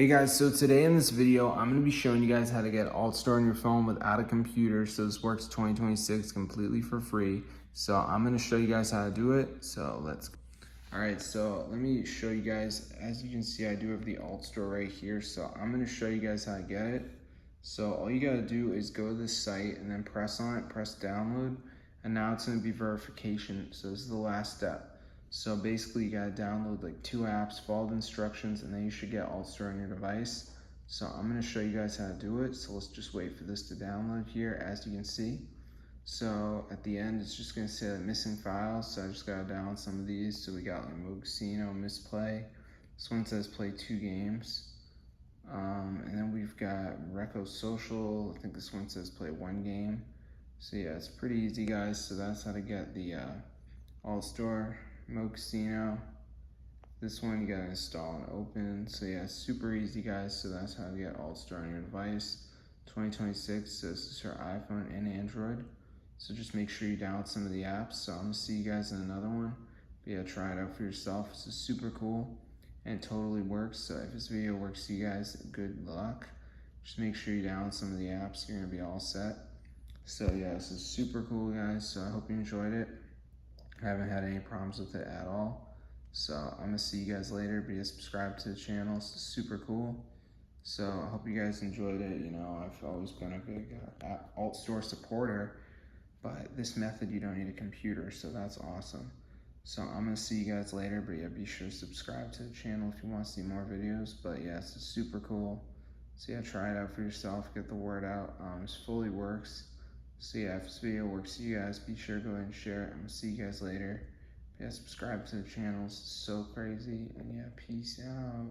Hey guys, so today in this video, I'm going to be showing you guys how to get Altstore on your phone without a computer. So this works 2026 completely for free. So I'm going to show you guys how to do it. So let's go. All right, so let me show you guys. As you can see, I do have the Altstore right here. So I'm going to show you guys how to get it. So all you got to do is go to this site and then press on it, press download. And now it's going to be verification. So this is the last step. So basically you gotta download like 2 apps, follow the instructions, and then you should get Altstore on your device. So I'm gonna show you guys how to do it. So let's just wait for this to download here, as you can see. So at the end, it's just gonna say like missing files. So I just gotta download some of these. So we got like Casino, Misplay. This one says play 2 games. And then we've got Reco Social. I think this one says play 1 game. So yeah, it's pretty easy, guys. So that's how to get the Altstore. Casino. This one you gotta install and open. So yeah, super easy, guys. So that's how to get Altstore on your device. 2026. So this is for iPhone and Android. So just make sure you download some of the apps. So I'm gonna see you guys in another one. But yeah, try it out for yourself. This is super cool and it totally works. So if this video works for you guys, good luck. Just make sure you download some of the apps. You're gonna be all set. So yeah, this is super cool, guys. So I hope you enjoyed it. I haven't had any problems with it at all. So I'm gonna see you guys later. Be subscribed to the channel. It's super cool. So I hope you guys enjoyed it. You know, I've always been a big Altstore supporter, but this method you don't need a computer, so that's awesome. So I'm gonna see you guys later. But yeah, be sure to subscribe to the channel if you want to see more videos. But yeah, it's super cool. So yeah, try it out for yourself. Get the word out. It fully works. So yeah, if this video works for you guys, be sure to go ahead and share it. I'm gonna see you guys later. Yeah, subscribe to the channel. It's so crazy. And yeah, peace out.